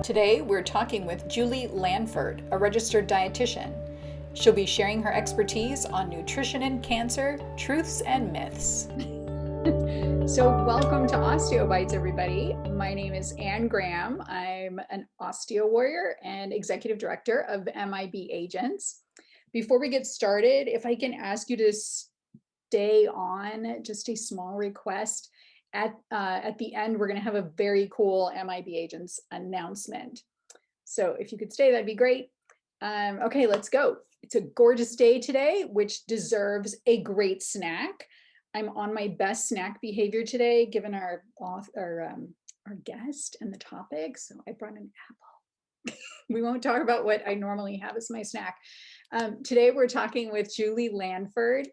Today, we're talking with Julie Lanford, a registered dietitian. She'll be sharing her expertise on nutrition and cancer, truths and myths. So welcome to OsteoBites, everybody. My name is Anne Graham. I'm an OsteoWarrior and Executive Director of MIB Agents. Before we get started, if I can ask you to stay on, just a small request. At the end, we're going to have a very cool MIB Agents announcement. So if you could stay, that'd be great. Okay, let's go. It's a gorgeous day today, which deserves a great snack. I'm on my best snack behavior today, given our guest and the topic. So I brought an apple. We won't talk about what I normally have as my snack. Today, we're talking with Julie Lanford.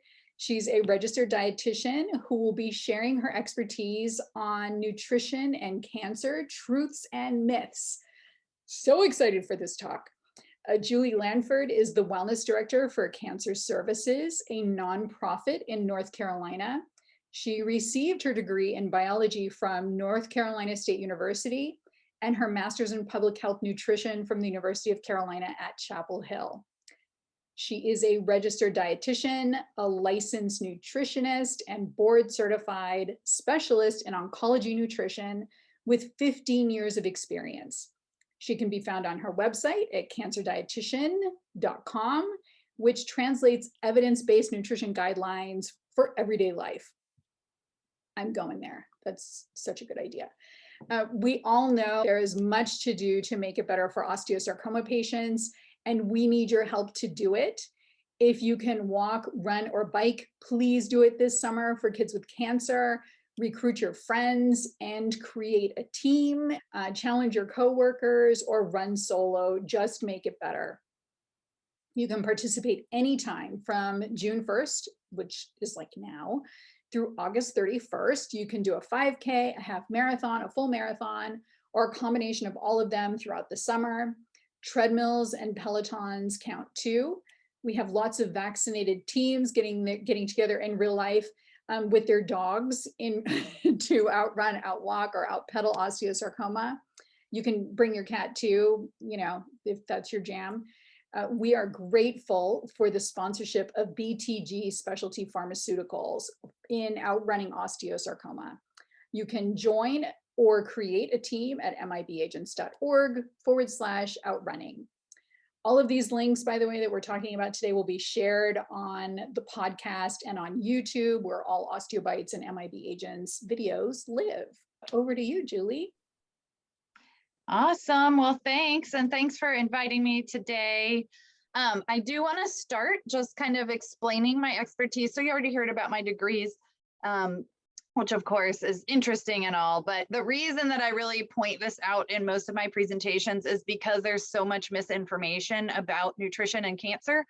She's a registered dietitian who will be sharing her expertise on nutrition and cancer, truths and myths. So excited for this talk. Julie Lanford is the Wellness Director for Cancer Services, a nonprofit in North Carolina. She received her degree in biology from North Carolina State University and her master's in public health nutrition from the University of Carolina at Chapel Hill. She is a registered dietitian, a licensed nutritionist, and board certified specialist in oncology nutrition with 15 years of experience. She can be found on her website at cancerdietitian.com, which translates evidence-based nutrition guidelines for everyday life. I'm going there. That's such a good idea. We all know there is much to do to make it better for osteosarcoma patients, and we need your help to do it. If you can walk, run, or bike, please do it this summer for kids with cancer. Recruit your friends and create a team, challenge your coworkers, or run solo. Just make it better. You can participate anytime from June 1st, which is like now, through August 31st. You can do a 5K, a half marathon, a full marathon, or a combination of all of them throughout the summer. Treadmills and Pelotons count too. We have lots of vaccinated teams getting together in real life with their dogs to outrun, outwalk, or outpedal osteosarcoma. You can bring your cat too, if that's your jam. We are grateful for the sponsorship of BTG Specialty Pharmaceuticals in outrunning osteosarcoma. You can join or create a team at mibagents.org/outrunning. All of these links, by the way, that we're talking about today will be shared on the podcast and on YouTube, where all OsteoBites and MIB Agents videos live. Over to you, Julie. Awesome. Well, thanks. And thanks for inviting me today. I do want to start just kind of explaining my expertise. So you already heard about my degrees, which of course is interesting and all, but the reason that I really point this out in most of my presentations is because there's so much misinformation about nutrition and cancer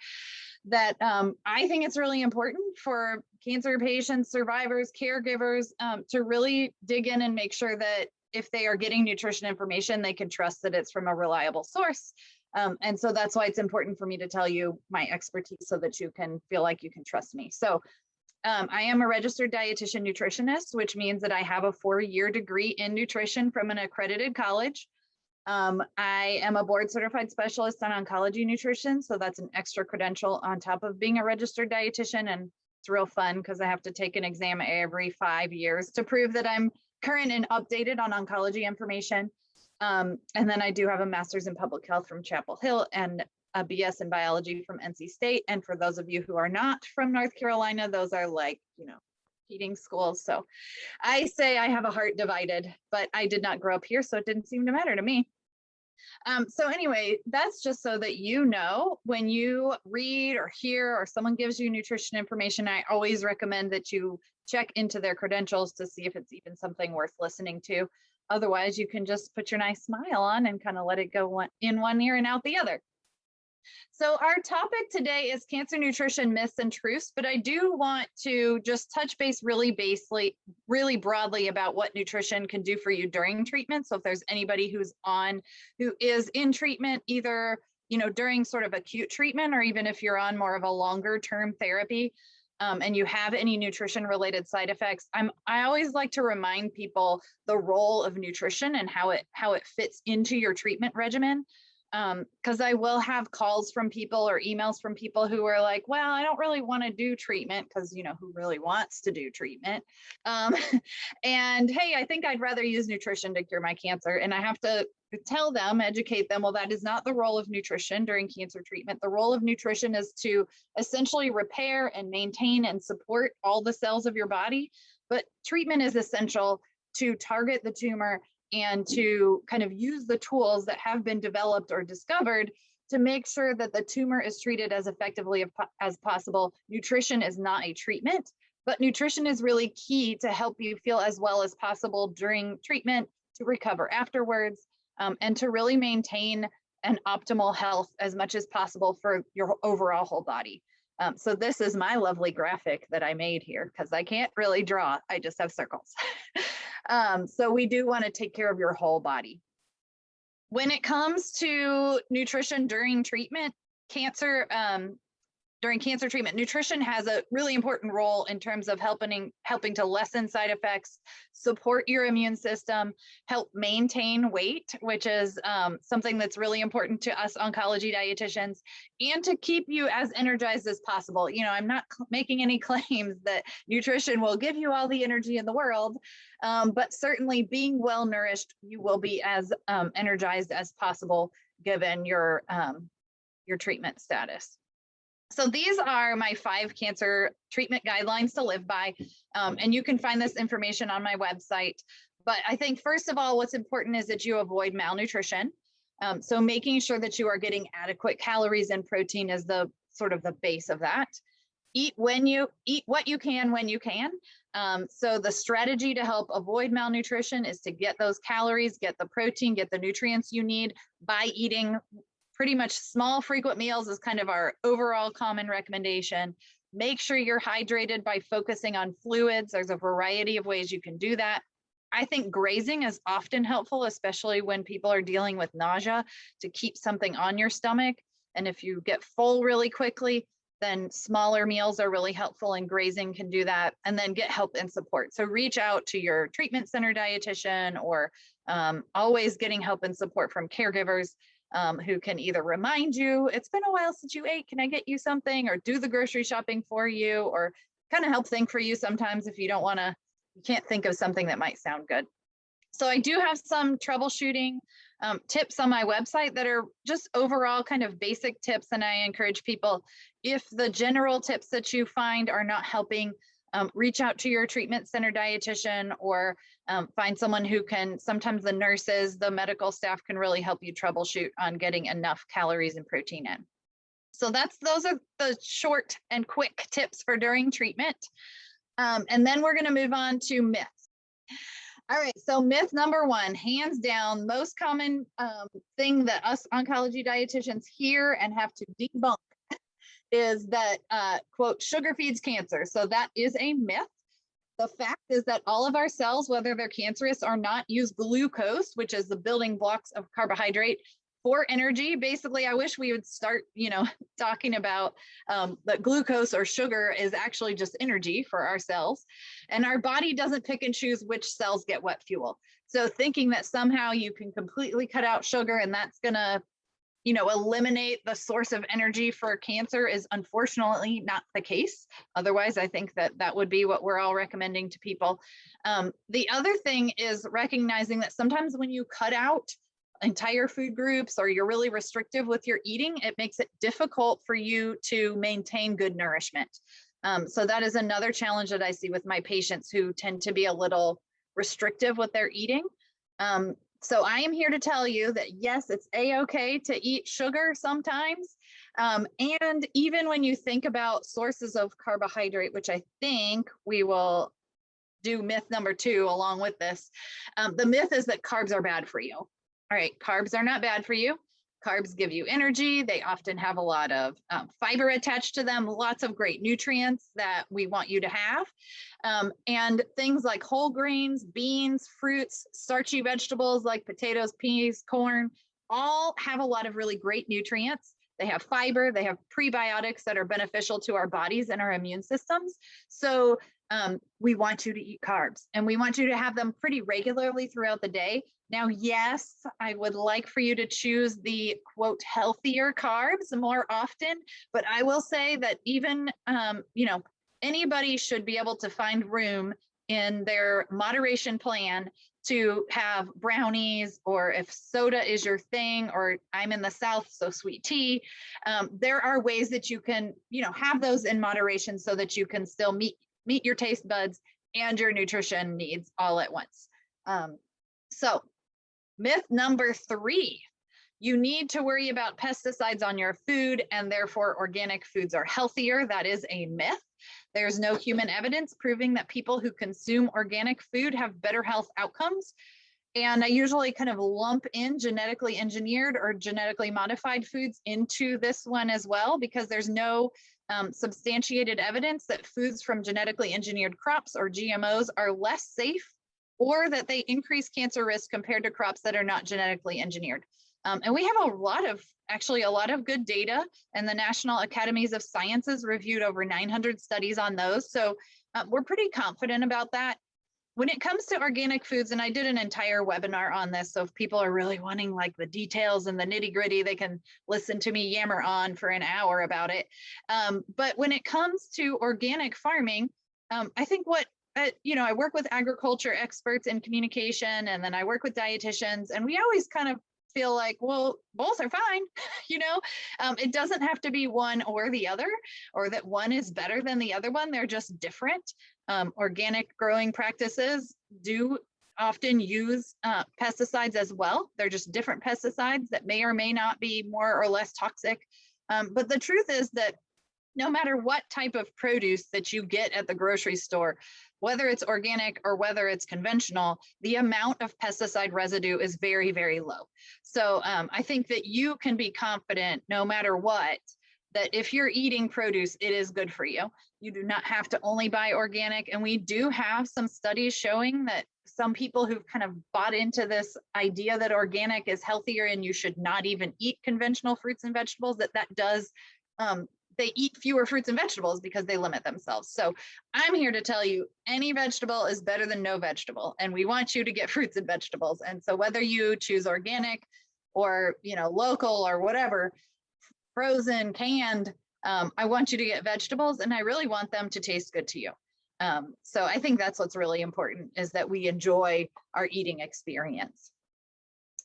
that I think it's really important for cancer patients, survivors, caregivers to really dig in and make sure that if they are getting nutrition information, they can trust that it's from a reliable source. And so that's why it's important for me to tell you my expertise so that you can feel like you can trust me. So I am a registered dietitian nutritionist, which means that I have a 4-year degree in nutrition from an accredited college. I am a board certified specialist on oncology nutrition. So that's an extra credential on top of being a registered dietitian. And it's real fun because I have to take an exam every 5 years to prove that I'm current and updated on oncology information. And then I do have a master's in public health from Chapel Hill and a BS in biology from NC State. And for those of you who are not from North Carolina, those are like, competing schools. So I say I have a heart divided, but I did not grow up here, so it didn't seem to matter to me. So anyway, that's just so that when you read or hear or someone gives you nutrition information, I always recommend that you check into their credentials to see if it's even something worth listening to. Otherwise, you can just put your nice smile on and kind of let it go in one ear and out the other. So our topic today is cancer nutrition myths and truths, but I do want to just touch base really broadly about what nutrition can do for you during treatment. So if there's anybody who is in treatment, either during sort of acute treatment, or even if you're on more of a longer term therapy, and you have any nutrition related side effects, I always like to remind people the role of nutrition and how it fits into your treatment regimen. Because I will have calls from people or emails from people who are like, well, I don't really want to do treatment, because who really wants to do treatment? And hey, I think I'd rather use nutrition to cure my cancer. And I have to tell them, educate them, well, that is not the role of nutrition during cancer treatment. The role of nutrition is to essentially repair and maintain and support all the cells of your body. But treatment is essential to target the tumor and to kind of use the tools that have been developed or discovered to make sure that the tumor is treated as effectively as possible. Nutrition is not a treatment, but nutrition is really key to help you feel as well as possible during treatment, to recover afterwards, and to really maintain an optimal health as much as possible for your overall whole body. So this is my lovely graphic that I made here, because I can't really draw, I just have circles. So we do want to take care of your whole body. When it comes to nutrition during treatment, during cancer treatment, nutrition has a really important role in terms of helping to lessen side effects, support your immune system, help maintain weight, which is something that's really important to us oncology dietitians, and to keep you as energized as possible. I'm not making any claims that nutrition will give you all the energy in the world, but certainly being well nourished, you will be as energized as possible given your treatment status. So these are my 5 cancer treatment guidelines to live by, and you can find this information on my website. But I think first of all, what's important is that you avoid malnutrition. So making sure that you are getting adequate calories and protein is the sort of the base of that. Eat what you can when you can. So the strategy to help avoid malnutrition is to get those calories, get the protein, get the nutrients you need by eating pretty much small, frequent meals is kind of our overall common recommendation. Make sure you're hydrated by focusing on fluids. There's a variety of ways you can do that. I think grazing is often helpful, especially when people are dealing with nausea, to keep something on your stomach. And if you get full really quickly, then smaller meals are really helpful, and grazing can do that. And then get help and support. So reach out to your treatment center dietitian, or always getting help and support from caregivers who can either remind you, it's been a while since you ate, can I get you something, or do the grocery shopping for you, or kind of help think for you sometimes if you can't think of something that might sound good. So I do have some troubleshooting tips on my website that are just overall kind of basic tips. And I encourage people, if the general tips that you find are not helping, reach out to your treatment center dietitian, or find someone who can, sometimes the nurses, the medical staff can really help you troubleshoot on getting enough calories and protein in. So those are the short and quick tips for during treatment. And then we're going to move on to myths. All right, so myth number 1, hands down, most common thing that us oncology dietitians hear and have to debunk is that, quote, sugar feeds cancer. So that is a myth. The fact is that all of our cells, whether they're cancerous or not, use glucose, which is the building blocks of carbohydrate, for energy. Basically, I wish we would start, talking about that glucose or sugar is actually just energy for our cells. And our body doesn't pick and choose which cells get what fuel. So thinking that somehow you can completely cut out sugar and that's going to, eliminate the source of energy for cancer is unfortunately not the case. Otherwise, I think that would be what we're all recommending to people. The other thing is recognizing that sometimes when you cut out entire food groups, or you're really restrictive with your eating, it makes it difficult for you to maintain good nourishment. So that is another challenge that I see with my patients who tend to be a little restrictive with their eating. So I am here to tell you that yes, it's a-okay to eat sugar sometimes. And even when you think about sources of carbohydrate, which I think we will do myth number 2 along with this, the myth is that carbs are bad for you. All right, carbs are not bad for you. Carbs give you energy. They often have a lot of fiber attached to them, lots of great nutrients that we want you to have. And things like whole grains, beans, fruits, starchy vegetables like potatoes, peas, corn, all have a lot of really great nutrients they have fiber, they have prebiotics that are beneficial to our bodies and our immune systems. So we want you to eat carbs, and we want you to have them pretty regularly throughout the day. Now, yes, I would like for you to choose the quote healthier carbs more often, but I will say that even, anybody should be able to find room in their moderation plan to have brownies, or if soda is your thing, or I'm in the South, so sweet tea. There are ways that you can, have those in moderation so that you can still meet your taste buds and your nutrition needs all at once. So myth number 3, you need to worry about pesticides on your food, and therefore organic foods are healthier. That is a myth. There's no human evidence proving that people who consume organic food have better health outcomes. And I usually kind of lump in genetically engineered or genetically modified foods into this one as well, because there's no substantiated evidence that foods from genetically engineered crops or GMOs are less safe, or that they increase cancer risk compared to crops that are not genetically engineered. And we have a lot of good data, and the National Academies of Sciences reviewed over 900 studies on those. So we're pretty confident about that. When it comes to organic foods, and I did an entire webinar on this, so if people are really wanting like the details and the nitty gritty, they can listen to me yammer on for an hour about it. But when it comes to organic farming, I think I work with agriculture experts in communication, and then I work with dietitians, and we always kind of feel like, well, both are fine. It doesn't have to be one or the other, or that one is better than the other one. They're just different. Organic growing practices do often use pesticides as well. They're just different pesticides that may or may not be more or less toxic. But the truth is that no matter what type of produce that you get at the grocery store, whether it's organic or whether it's conventional, the amount of pesticide residue is very, very low. So I think that you can be confident no matter what, that if you're eating produce, it is good for you. You do not have to only buy organic. And we do have some studies showing that some people who've kind of bought into this idea that organic is healthier and you should not even eat conventional fruits and vegetables, that does, they eat fewer fruits and vegetables because they limit themselves. So I'm here to tell you, any vegetable is better than no vegetable, and we want you to get fruits and vegetables. And so whether you choose organic or, local or whatever, frozen, canned, I want you to get vegetables, and I really want them to taste good to you. So I think that's what's really important, is that we enjoy our eating experience.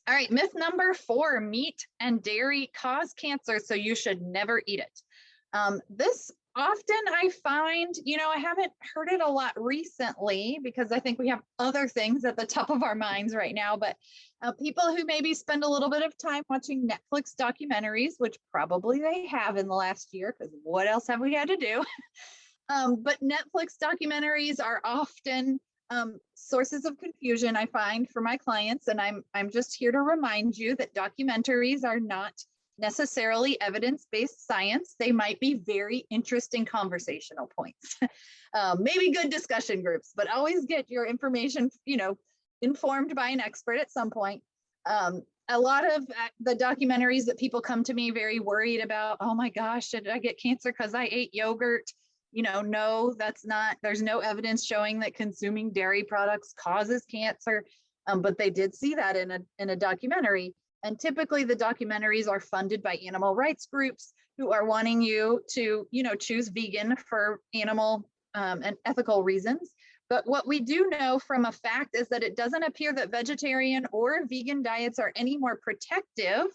All right, myth number 4, meat and dairy cause cancer, so you should never eat it. This often I find, I haven't heard it a lot recently because I think we have other things at the top of our minds right now, but people who maybe spend a little bit of time watching Netflix documentaries, which probably they have in the last year, because what else have we had to do? But Netflix documentaries are often sources of confusion, I find, for my clients. And I'm just here to remind you that documentaries are not necessarily evidence-based science. They might be very interesting conversational points, maybe good discussion groups, but always get your information, informed by an expert at some point. A lot of the documentaries that people come to me very worried about, oh my gosh, did I get cancer because I ate yogurt? No, that's not, there's no evidence showing that consuming dairy products causes cancer, but they did see that in a documentary. And typically the documentaries are funded by animal rights groups who are wanting you to, choose vegan for animal and ethical reasons. But what we do know from a fact is that it doesn't appear that vegetarian or vegan diets are any more protective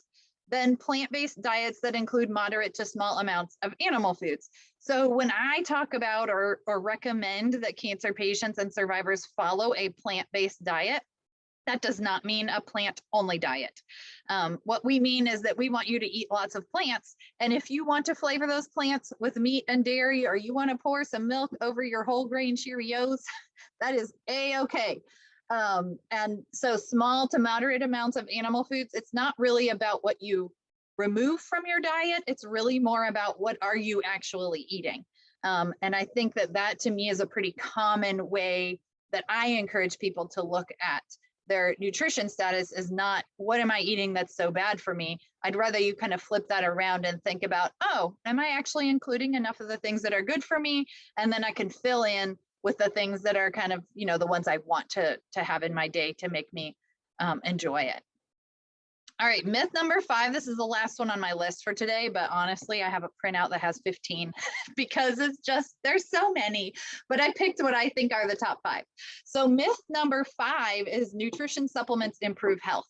than plant-based diets that include moderate to small amounts of animal foods. So when I talk about or recommend that cancer patients and survivors follow a plant-based diet, that does not mean a plant-only diet. What we mean is that we want you to eat lots of plants. And if you want to flavor those plants with meat and dairy, or you want to pour some milk over your whole grain Cheerios, that is a-okay. And so small to moderate amounts of animal foods, it's not really about what you remove from your diet. It's really more about what are you actually eating. And I think that to me is a pretty common way that I encourage people to look at their nutrition status is not, what am I eating that's so bad for me? I'd rather you kind of flip that around and think about, oh, am I actually including enough of the things that are good for me? And then I can fill in with the things that are kind of, you know, the ones I want to have in my day to make me enjoy it. All right, myth number 5. This is the last one on my list for today, but honestly, I have a printout that has 15 because it's just, there's so many, but I picked what I think are the top 5. So myth number 5 is nutrition supplements improve health.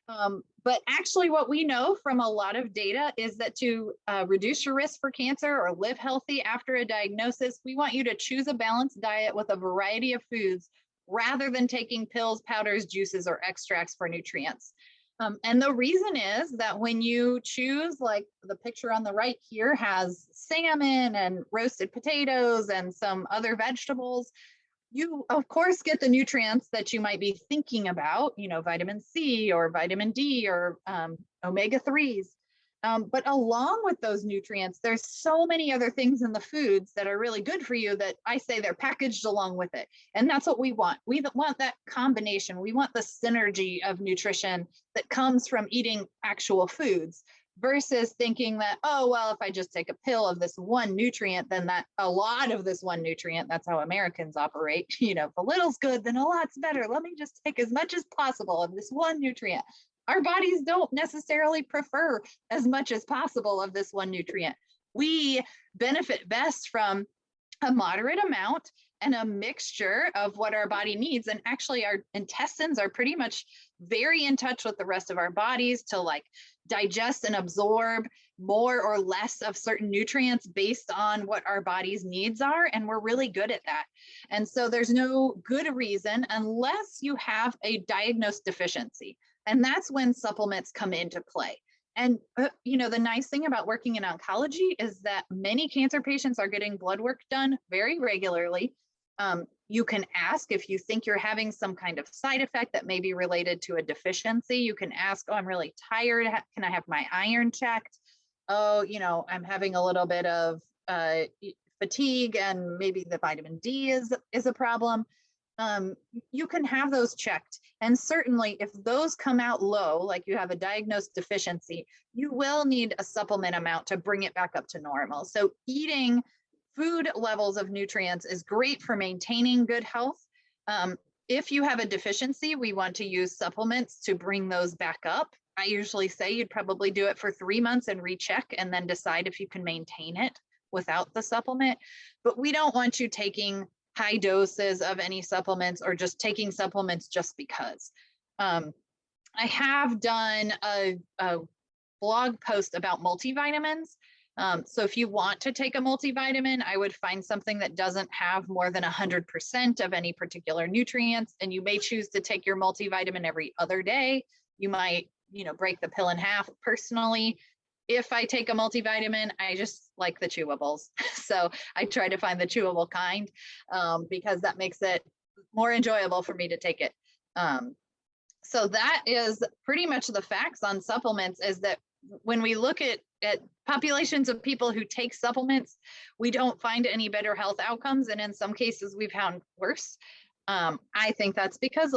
But actually what we know from a lot of data is that to reduce your risk for cancer or live healthy after a diagnosis, we want you to choose a balanced diet with a variety of foods rather than taking pills, powders, juices, or extracts for nutrients. And the reason is that when you choose, like the picture on the right here has salmon and roasted potatoes and some other vegetables, you of course get the nutrients that you might be thinking about, you know, vitamin C or vitamin D or omega-3s. But along with those nutrients, there's so many other things in the foods that are really good for you that I say they're packaged along with it. And that's what we want. We want that combination. We want the synergy of nutrition that comes from eating actual foods versus thinking that, oh, well, if I just take a pill of this one nutrient, then that a lot of this one nutrient, that's how Americans operate. You know, if a little's good, then a lot's better. Let me just take as much as possible of this one nutrient. Our bodies don't necessarily prefer as much as possible of this one nutrient. We benefit best from a moderate amount and a mixture of what our body needs. And actually our intestines are pretty much very in touch with the rest of our bodies to like digest and absorb more or less of certain nutrients based on what our body's needs are. And we're really good at that. And so there's no good reason unless you have a diagnosed deficiency. And that's when supplements come into play. And, you know, the nice thing about working in oncology is that many cancer patients are getting blood work done very regularly. You can ask if you think you're having some kind of side effect that may be related to a deficiency. You can ask, oh, I'm really tired. Can I have my iron checked? Oh, you know, I'm having a little bit of fatigue and maybe the vitamin D is a problem. You can have those checked. And certainly if those come out low, like you have a diagnosed deficiency, you will need a supplement amount to bring it back up to normal. So eating food levels of nutrients is great for maintaining good health. If you have a deficiency, we want to use supplements to bring those back up. I usually say you'd probably do it for 3 months and recheck and then decide if you can maintain it without the supplement. But we don't want you taking high doses of any supplements or just taking supplements just because. I have done a blog post about multivitamins. So if you want to take a multivitamin, I would find something that doesn't have more than 100% of any particular nutrients. And you may choose to take your multivitamin every other day. You might, you know, break the pill in half. Personally, if I take a multivitamin, I just like the chewables. So I try to find the chewable kind because that makes it more enjoyable for me to take it. So that is pretty much the facts on supplements, is that when we look at populations of people who take supplements, we don't find any better health outcomes. And in some cases, we've found worse. I think that's because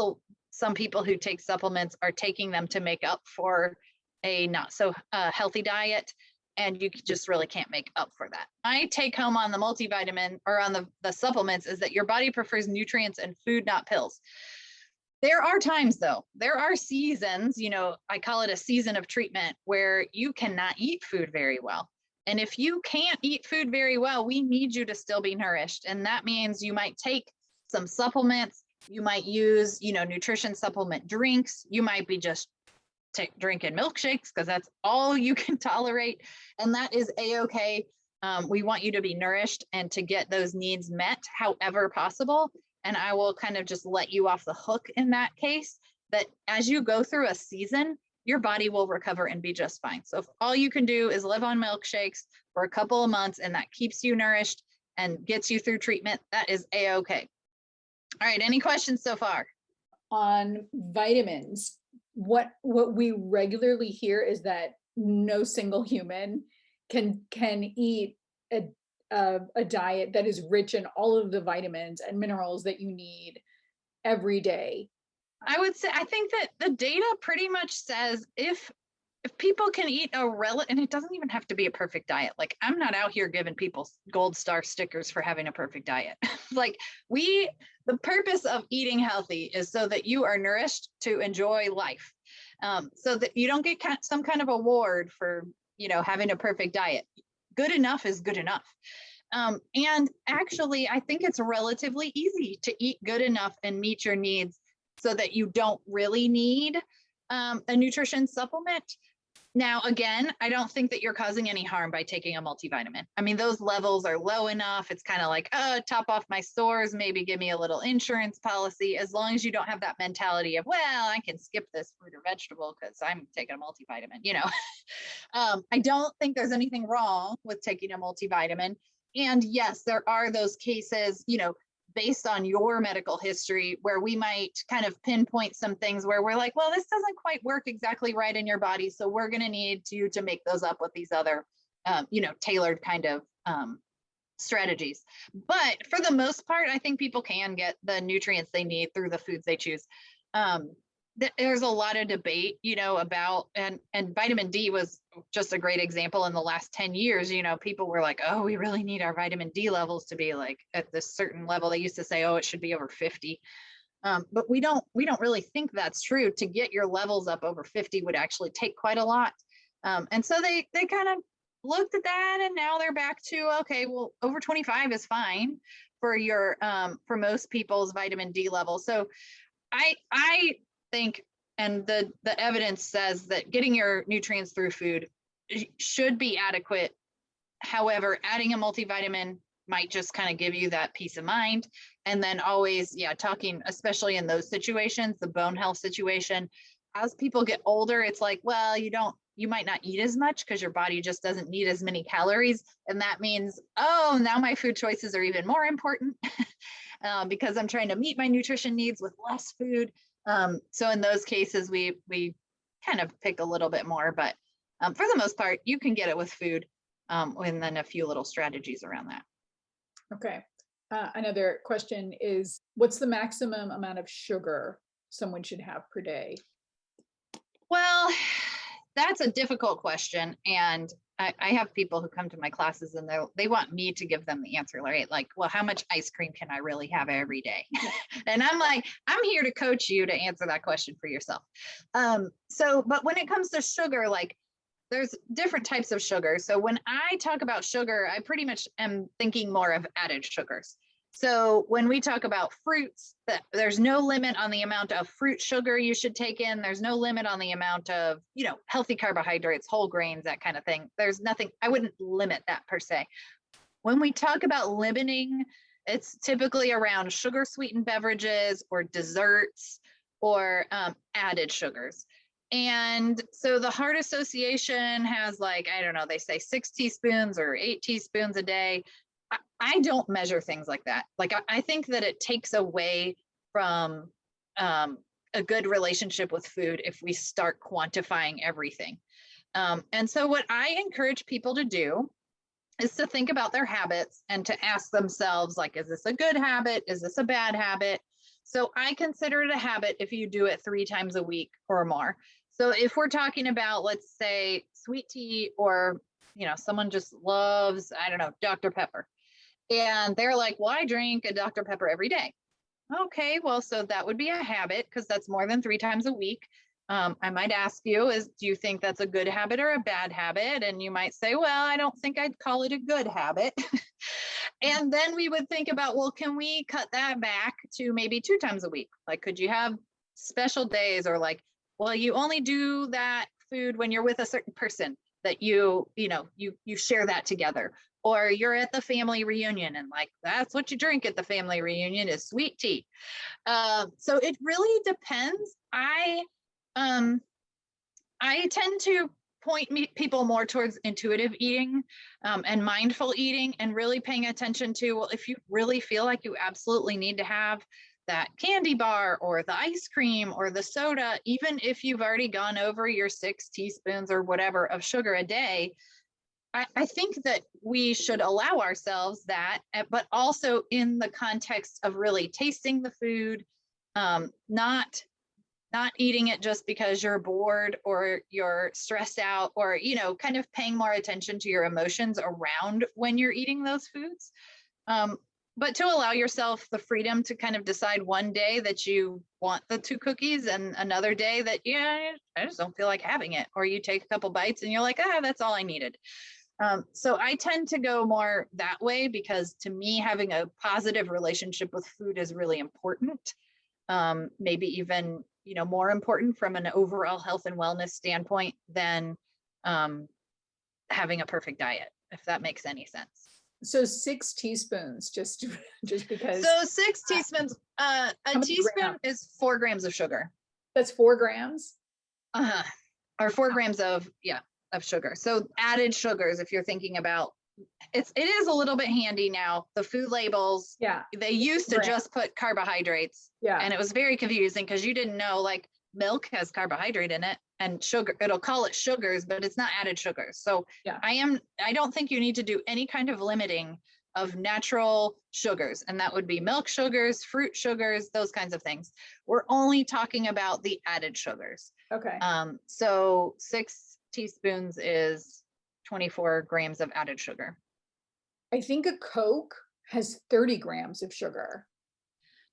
some people who take supplements are taking them to make up for a not so healthy diet, and you just really can't make up for that. My take home on the multivitamin or on the supplements is that your body prefers nutrients and food, not pills. There are times though, there are seasons, you know, I call it a season of treatment where you cannot eat food very well. And if you can't eat food very well, we need you to still be nourished. And that means you might take some supplements, you might use, you know, nutrition supplement drinks, you might be just drinking milkshakes because that's all you can tolerate. And that is a-okay. We want you to be nourished and to get those needs met however possible. And I will kind of just let you off the hook in that case, that as you go through a season, your body will recover and be just fine. So if all you can do is live on milkshakes for a couple of months and that keeps you nourished and gets you through treatment, that is a-okay. All right, any questions so far? On vitamins, what we regularly hear is that no single human can eat a diet that is rich in all of the vitamins and minerals that you need every day. I would say, I think that the data pretty much says if people can eat and it doesn't even have to be a perfect diet. Like, I'm not out here giving people gold star stickers for having a perfect diet. Like, the purpose of eating healthy is so that you are nourished to enjoy life. So that you don't get some kind of award for, having a perfect diet. Good enough is good enough. And actually, I think it's relatively easy to eat good enough and meet your needs so that you don't really need a nutrition supplement. Now, again, I don't think that you're causing any harm by taking a multivitamin. I mean, those levels are low enough. It's kind of like, top off my stores, maybe give me a little insurance policy, as long as you don't have that mentality of, well, I can skip this fruit or vegetable because I'm taking a multivitamin, I don't think there's anything wrong with taking a multivitamin. And yes, there are those cases, based on your medical history, where we might kind of pinpoint some things where we're like, well, this doesn't quite work exactly right in your body. So we're going to need you to make those up with these other, tailored kind of strategies. But for the most part, I think people can get the nutrients they need through the foods they choose. There's a lot of debate, about, and vitamin D was just a great example in the last 10 years. People were like, oh, we really need our vitamin D levels to be like at this certain level. They used to say, oh, it should be over 50. But we don't really think that's true. To get your levels up over 50 would actually take quite a lot. And so they kind of looked at that, and now they're back to, okay, well, over 25 is fine for your, for most people's vitamin D level. So I think, and the evidence says that getting your nutrients through food should be adequate. However, adding a multivitamin might just kind of give you that peace of mind. And then always, talking, especially in those situations, the bone health situation, as people get older, it's like, well, you might not eat as much because your body just doesn't need as many calories. And that means, oh, now my food choices are even more important because I'm trying to meet my nutrition needs with less food. So in those cases, we kind of pick a little bit more, but for the most part, you can get it with food, and then a few little strategies around that. Okay. Another question is, what's the maximum amount of sugar someone should have per day? Well, that's a difficult question. And I have people who come to my classes and they want me to give them the answer, right? Like, well, how much ice cream can I really have every day? And I'm like, I'm here to coach you to answer that question for yourself. But when it comes to sugar, like, there's different types of sugar. So when I talk about sugar, I pretty much am thinking more of added sugars. So when we talk about fruits, there's no limit on the amount of fruit sugar you should take in. There's no limit on the amount of, healthy carbohydrates, whole grains, that kind of thing. There's nothing, I wouldn't limit that per se. When we talk about limiting, it's typically around sugar sweetened beverages or desserts or added sugars. And so the Heart Association has, like, I don't know, they say 6 teaspoons or 8 teaspoons a day. I don't measure things like that. Like, I think that it takes away from a good relationship with food if we start quantifying everything. And so what I encourage people to do is to think about their habits and to ask themselves, like, is this a good habit? Is this a bad habit? So I consider it a habit if you do it 3 times a week or more. So if we're talking about, let's say, sweet tea, or, someone just loves, I don't know, Dr. Pepper. And they're like, well, I drink a Dr. Pepper every day. Okay, well, so that would be a habit because that's more than 3 times a week. I might ask you, do you think that's a good habit or a bad habit? And you might say, well, I don't think I'd call it a good habit. And then we would think about, well, can we cut that back to maybe 2 times a week? Like, could you have special days, or like, well, you only do that food when you're with a certain person that you share that together, or you're at the family reunion and, like, that's what you drink at the family reunion is sweet tea. So it really depends. I tend to point people more towards intuitive eating and mindful eating, and really paying attention to, well, if you really feel like you absolutely need to have that candy bar or the ice cream or the soda, even if you've already gone over your 6 teaspoons or whatever of sugar a day, I think that we should allow ourselves that, but also in the context of really tasting the food, not not eating it just because you're bored or you're stressed out, or, you know, kind of paying more attention to your emotions around when you're eating those foods. But to allow yourself the freedom to kind of decide one day that you want the 2 cookies and another day that, yeah, I just don't feel like having it. Or you take a couple bites and you're like, ah, that's all I needed. So I tend to go more that way, because to me, having a positive relationship with food is really important. Maybe even, you know, more important from an overall health and wellness standpoint than having a perfect diet, if that makes any sense. So 6 teaspoons, just because. So 6 teaspoons, a teaspoon grams? is 4 grams of sugar. That's 4 grams? Or 4 grams of sugar. So added sugars, if you're thinking about, it is a little bit handy now. The food labels, they used to just put carbohydrates. And it was very confusing because you didn't know, like, milk has carbohydrate in it, and sugar, it'll call it sugars, but it's not added sugars. So I don't think you need to do any kind of limiting of natural sugars. And that would be milk sugars, fruit sugars, those kinds of things. We're only talking about the added sugars. Okay. So 6 teaspoons is 24 grams of added sugar. I think a Coke has 30 grams of sugar.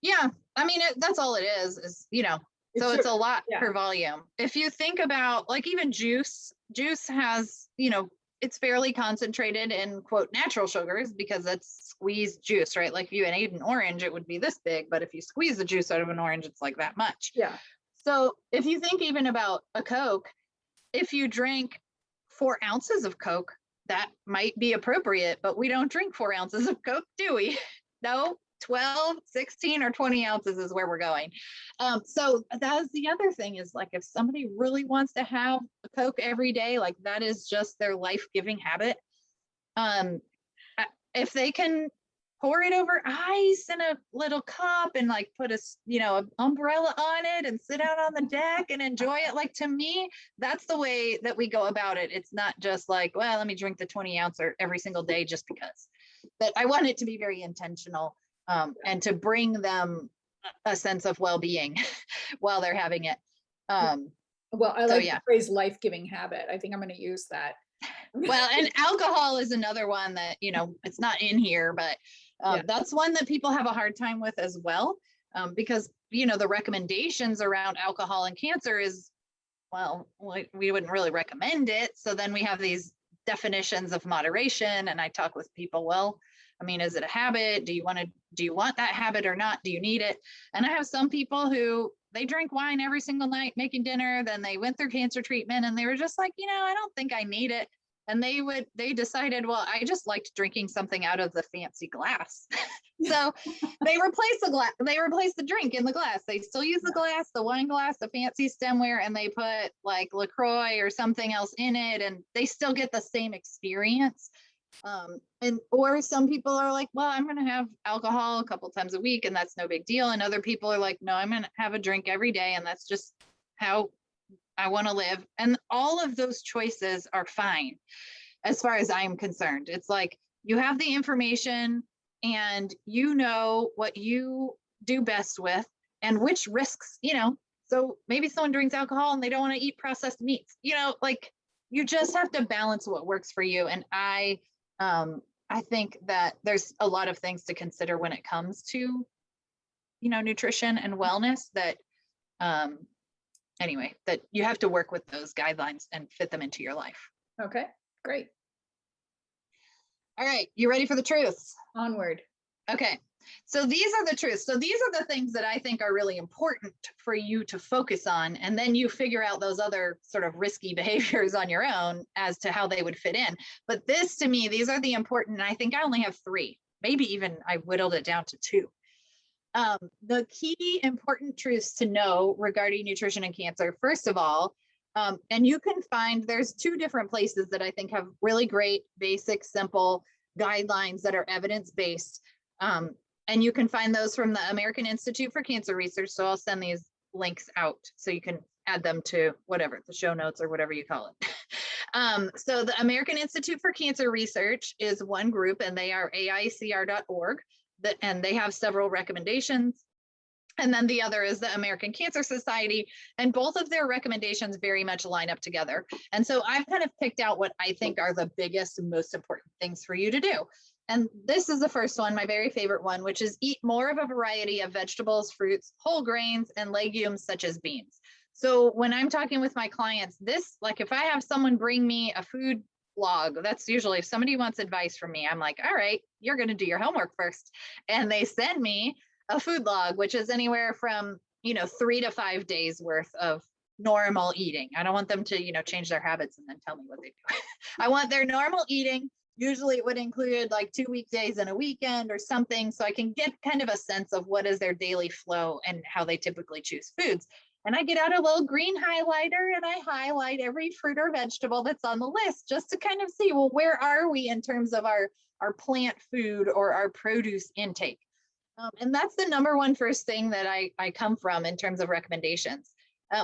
Yeah. I mean, that's all it is, you know, so it's a lot per volume. If you think about, like, even juice has, you know, it's fairly concentrated in, quote, natural sugars, because that's squeezed juice, right? Like if you ate an orange, it would be this big, but if you squeeze the juice out of an orange, it's like that much. Yeah. So if you think even about a Coke, if you drink 4 ounces of Coke, that might be appropriate, but we don't drink 4 ounces of Coke, do we? No, 12, 16, or 20 ounces is where we're going. So that is the other thing, is like, if somebody really wants to have a Coke every day, like that is just their life-giving habit. If they can pour it over ice in a little cup and like put a, you know, an umbrella on it and sit out on the deck and enjoy it. Like, to me, that's the way that we go about it. It's not just like, well, let me drink the 20 ounce every single day just because. But I want it to be very intentional, and to bring them a sense of well-being while they're having it. Well, I like the phrase life-giving habit. I think I'm going to use that. Well, and alcohol is another one that, you know, it's not in here, but that's one that people have a hard time with as well, because, you know, the recommendations around alcohol and cancer is, well, we wouldn't really recommend it. So then we have these definitions of moderation, and I talk with people, well, I mean, is it a habit? Do you want that habit or not? Do you need it? And I have some people who, they drink wine every single night making dinner, then they went through cancer treatment and they were just like, you know, I don't think I need it. And they decided, well, I just liked drinking something out of the fancy glass. So they replaced the glass, they replaced the drink in the glass. They still use the glass, the wine glass, the fancy stemware, and they put like LaCroix or something else in it, and they still get the same experience. Or some people are like, well, I'm going to have alcohol a couple times a week and that's no big deal. And other people are like, no, I'm going to have a drink every day, and that's just how I want to live. And all of those choices are fine as far as I'm concerned. It's like, you have the information and you know what you do best with and which risks, you know. So maybe someone drinks alcohol and they don't want to eat processed meats, you know, like, you just have to balance what works for you. And I think that there's a lot of things to consider when it comes to, you know, nutrition and wellness, that anyway, that you have to work with those guidelines and fit them into your life. Okay, great. All right, you ready for the truths? Onward. Okay, so these are the truths. So these are the things that I think are really important for you to focus on, and then you figure out those other sort of risky behaviors on your own as to how they would fit in. But this, to me, these are the important, and I think I only have 3, maybe even I whittled it down to 2. The key important truths to know regarding nutrition and cancer, first of all, and you can find, there's 2 different places that I think have really great, basic, simple guidelines that are evidence-based. And you can find those from the American Institute for Cancer Research. So I'll send these links out so you can add them to whatever, the show notes or whatever you call it. So the American Institute for Cancer Research is one group, and they are AICR.org, and they have several recommendations. And then the other is the American Cancer Society, and both of their recommendations very much line up together. And so I've kind of picked out what I think are the biggest and most important things for you to do. And this is the first one, my very favorite one, which is eat more of a variety of vegetables, fruits, whole grains, and legumes such as beans. So when I'm talking with my clients, this, like if I have someone bring me a food log, that's usually if somebody wants advice from me, I'm like, all right, you're going to do your homework first. And they send me a food log, which is anywhere from, 3 to 5 days worth of normal eating. I don't want them to, change their habits and then tell me what they do. I want their normal eating. Usually it would include like 2 weekdays and a weekend or something. So I can get kind of a sense of what is their daily flow and how they typically choose foods. And I get out a little green highlighter and I highlight every fruit or vegetable that's on the list just to kind of see, well, where are we in terms of our plant food or our produce intake? And that's the number one first thing that I come from in terms of recommendations.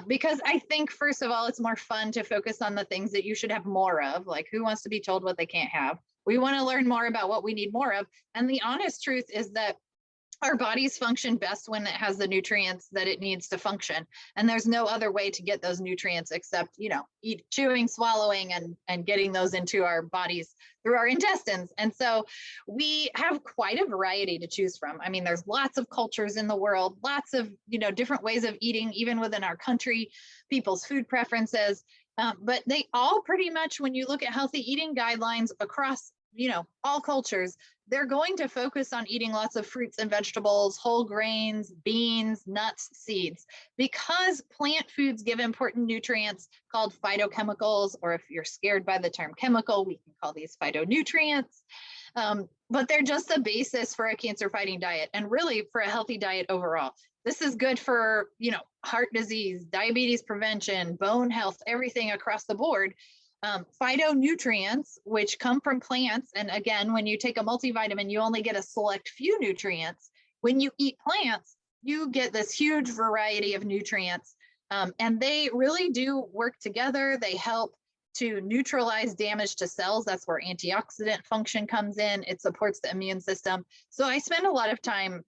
Because I think, first of all, it's more fun to focus on the things that you should have more of, like who wants to be told what they can't have? We want to learn more about what we need more of. And the honest truth is that our bodies function best when it has the nutrients that it needs to function. And there's no other way to get those nutrients except, chewing, swallowing, and getting those into our bodies through our intestines. And so we have quite a variety to choose from. I mean, there's lots of cultures in the world, lots of, different ways of eating, even within our country, people's food preferences. But they all pretty much, when you look at healthy eating guidelines across, all cultures, they're going to focus on eating lots of fruits and vegetables, whole grains, beans, nuts, seeds, because plant foods give important nutrients called phytochemicals, or if you're scared by the term chemical, we can call these phytonutrients. But they're just the basis for a cancer-fighting diet and really for a healthy diet overall. This is good for, heart disease, diabetes prevention, bone health, everything across the board. Phytonutrients, which come from plants. And again, when you take a multivitamin, you only get a select few nutrients. When you eat plants, you get this huge variety of nutrients. And they really do work together. They help to neutralize damage to cells. That's where antioxidant function comes in. It supports the immune system. So I spend a lot of time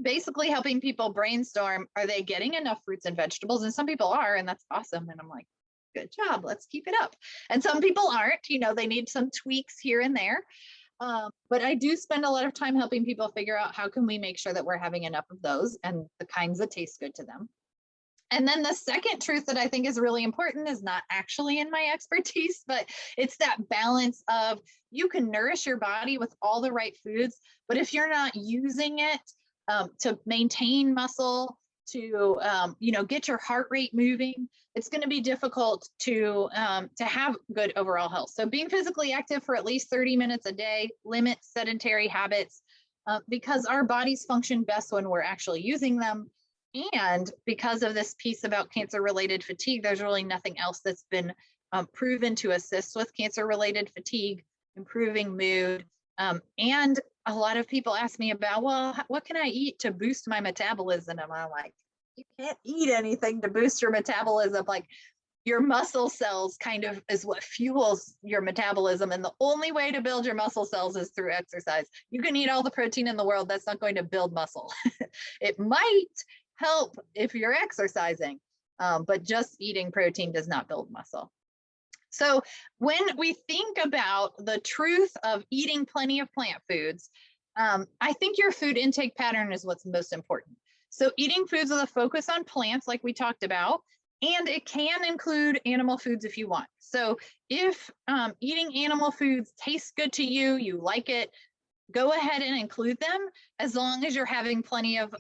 basically helping people brainstorm, are they getting enough fruits and vegetables? And some people are, and that's awesome. And I'm like, good job, let's keep it up. And some people aren't, they need some tweaks here and there. But I do spend a lot of time helping people figure out how can we make sure that we're having enough of those and the kinds that taste good to them. And then the second truth that I think is really important is not actually in my expertise, but it's that balance of you can nourish your body with all the right foods, but if you're not using it to maintain muscle, to get your heart rate moving, it's going to be difficult to have good overall health. So being physically active for at least 30 minutes a day, limit sedentary habits, because our bodies function best when we're actually using them. And because of this piece about cancer-related fatigue, there's really nothing else that's been proven to assist with cancer-related fatigue, improving mood. And a lot of people ask me about, well, what can I eat to boost my metabolism? And I'm like, you can't eat anything to boost your metabolism. Like your muscle cells kind of is what fuels your metabolism. And the only way to build your muscle cells is through exercise. You can eat all the protein in the world. That's not going to build muscle. It might help if you're exercising, but just eating protein does not build muscle. So when we think about the truth of eating plenty of plant foods, I think your food intake pattern is what's most important. So eating foods with a focus on plants, like we talked about, and it can include animal foods if you want. So if eating animal foods tastes good to you, you like it, go ahead and include them as long as you're having plenty of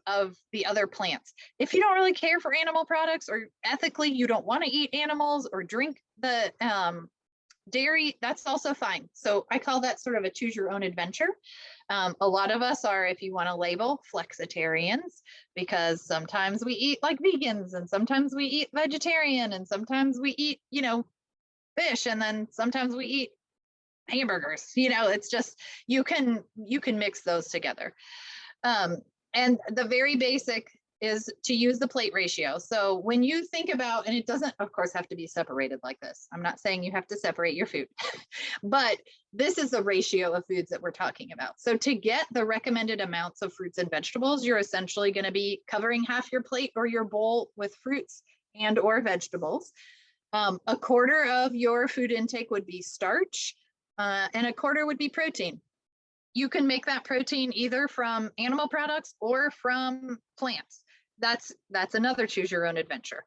the other plants. If you don't really care for animal products or ethically you don't want to eat animals or drink the dairy, that's also fine. So I call that sort of a choose your own adventure. A lot of us are, if you want to label, flexitarians, because sometimes we eat like vegans and sometimes we eat vegetarian and sometimes we eat, fish, and then sometimes we eat hamburgers. It's just, you can mix those together. And the very basic is to use the plate ratio. So when you think about, and it doesn't, of course, have to be separated like this. I'm not saying you have to separate your food, but this is the ratio of foods that we're talking about. So to get the recommended amounts of fruits and vegetables, you're essentially going to be covering half your plate or your bowl with fruits and or vegetables. A quarter of your food intake would be starch, and a quarter would be protein. You can make that protein either from animal products or from plants. That's another choose your own adventure.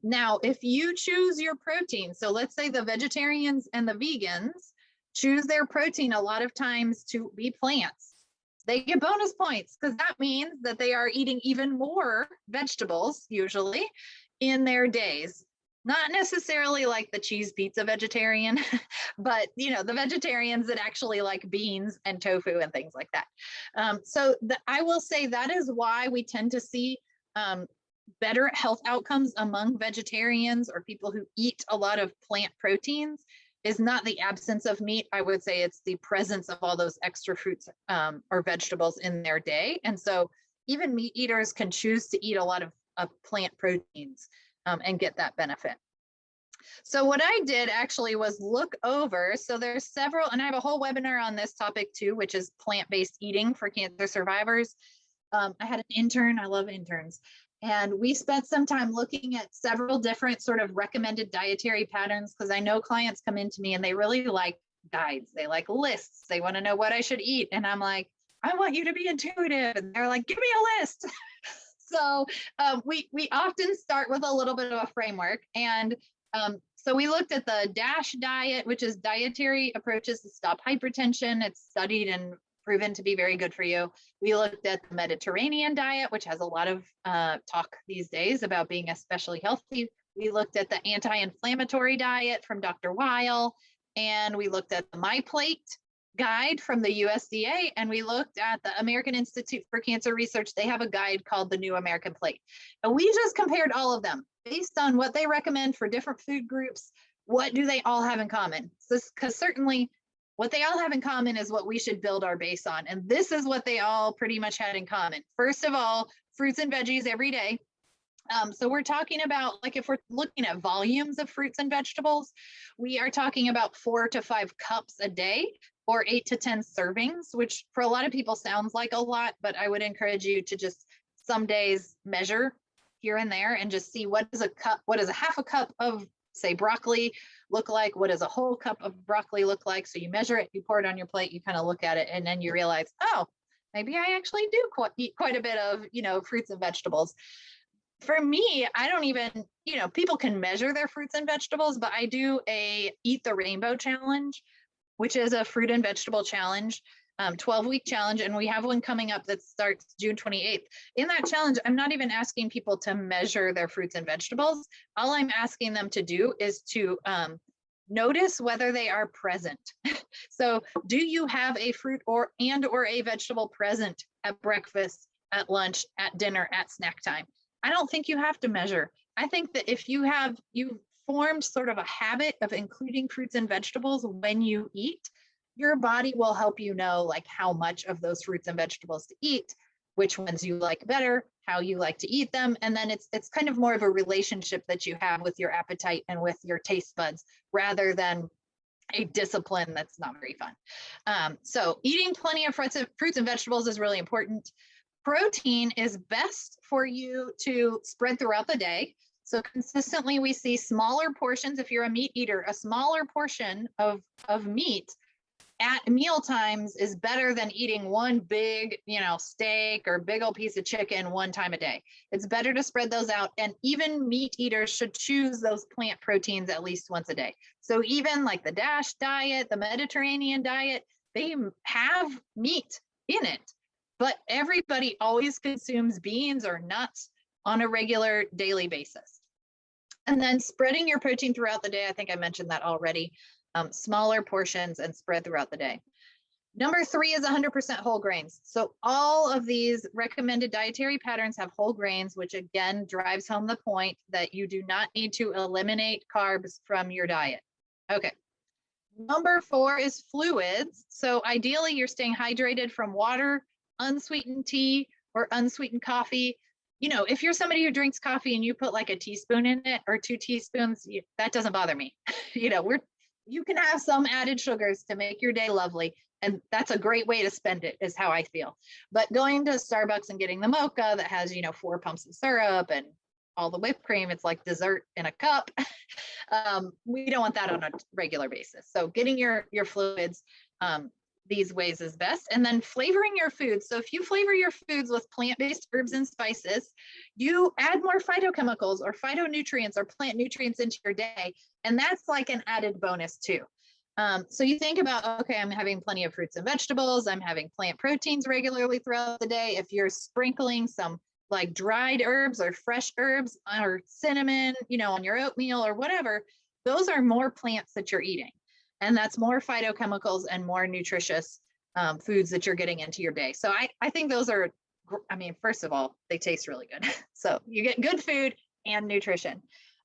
Now, if you choose your protein, so let's say the vegetarians and the vegans choose their protein a lot of times to be plants, they get bonus points because that means that they are eating even more vegetables usually in their days. Not necessarily like the cheese pizza vegetarian, but the vegetarians that actually like beans and tofu and things like that. I will say that is why we tend to see better health outcomes among vegetarians or people who eat a lot of plant proteins is not the absence of meat. I would say it's the presence of all those extra fruits or vegetables in their day. And so even meat eaters can choose to eat a lot of plant proteins and get that benefit. So what I did actually was look over, so there's several, and I have a whole webinar on this topic too, which is plant-based eating for cancer survivors. I had an intern, I love interns, and we spent some time looking at several different sort of recommended dietary patterns because I know clients come into me and they really like guides, they like lists, they want to know what I should eat, and I'm like, I want you to be intuitive, and they're like, give me a list. So we often start with a little bit of a framework. And so we looked at the DASH diet, which is dietary approaches to stop hypertension. It's studied and proven to be very good for you. We looked at the Mediterranean diet, which has a lot of talk these days about being especially healthy. We looked at the anti-inflammatory diet from Dr. Weil, and we looked at the My Plate guide from the USDA, and we looked at the American Institute for Cancer Research. They have a guide called the New American Plate, and we just compared all of them based on what they recommend for different food groups. What do they all have in common? Because certainly what they all have in common is what we should build our base on, and this is what they all pretty much had in common. First of all, fruits and veggies every day. So we're talking about, like, if we're looking at volumes of fruits and vegetables, we are talking about 4 to 5 cups a day, or 8 to 10 servings, which for a lot of people sounds like a lot, but I would encourage you to just some days measure here and there and just see what is a cup, what does a half a cup of, say, broccoli look like? What does a whole cup of broccoli look like? So you measure it, you pour it on your plate, you kind of look at it, and then you realize, oh, maybe I actually do eat quite a bit of, fruits and vegetables. For me, I don't even, people can measure their fruits and vegetables, but I do a Eat the Rainbow challenge, which is a fruit and vegetable challenge, 12-week challenge. And we have one coming up that starts June 28th. In that challenge, I'm not even asking people to measure their fruits and vegetables. All I'm asking them to do is to notice whether they are present. So do you have a fruit or a vegetable present at breakfast, at lunch, at dinner, at snack time? I don't think you have to measure. I think that if you've formed sort of a habit of including fruits and vegetables when you eat, your body will help you know like how much of those fruits and vegetables to eat, which ones you like better, how you like to eat them. And then it's kind of more of a relationship that you have with your appetite and with your taste buds rather than a discipline that's not very fun. So eating plenty of fruits and vegetables is really important. Protein is best for you to spread throughout the day. So consistently we see smaller portions. If you're a meat eater, a smaller portion of meat at meal times is better than eating one big, steak or big old piece of chicken one time a day. It's better to spread those out. And even meat eaters should choose those plant proteins at least once a day. So even like the DASH diet, the Mediterranean diet, they have meat in it. But everybody always consumes beans or nuts on a regular daily basis. And then spreading your protein throughout the day, I think I mentioned that already, smaller portions and spread throughout the day. Number 3 is 100% whole grains. So all of these recommended dietary patterns have whole grains, which again drives home the point that you do not need to eliminate carbs from your diet. Okay. Number 4 is fluids. So ideally you're staying hydrated from water, unsweetened tea, or unsweetened coffee. you know, if you're somebody who drinks coffee and you put like a teaspoon in it or 2 teaspoons, that doesn't bother me. You know, you can have some added sugars to make your day lovely. And that's a great way to spend it, is how I feel. But going to Starbucks and getting the mocha that has, you know, 4 pumps of syrup and all the whipped cream, it's like dessert in a cup. We don't want that on a regular basis. So getting your fluids these ways is best. And then flavoring your foods. So if you flavor your foods with plant-based herbs and spices, you add more phytochemicals or phytonutrients or plant nutrients into your day. And that's like an added bonus too. So you think about, okay, I'm having plenty of fruits and vegetables. I'm having plant proteins regularly throughout the day. If you're sprinkling some like dried herbs or fresh herbs or cinnamon, you know, on your oatmeal or whatever, those are more plants that you're eating. And that's more phytochemicals and more nutritious foods that you're getting into your day. So I think those are, I mean, first of all, they taste really good. So you get good food and nutrition.